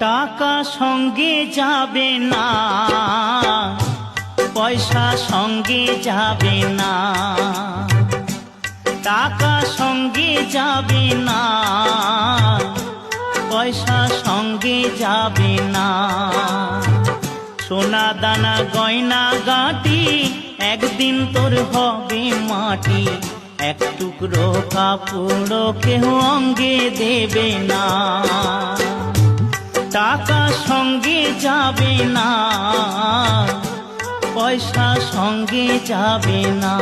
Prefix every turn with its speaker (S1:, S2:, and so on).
S1: টাকা সঙ্গে যাবে না, পয়সা সঙ্গে যাবে না। টাকা সঙ্গে যাবে না, পয়সা সঙ্গে যাবে না। সোনা দানা গয়না গাঁটি একদিন তোর হবে মাটি। এক টুকরো কাপড় কেউ অঙ্গে দেবে না। টাকা সঙ্গে যাবে না, পয়সা সঙ্গে যাবে না।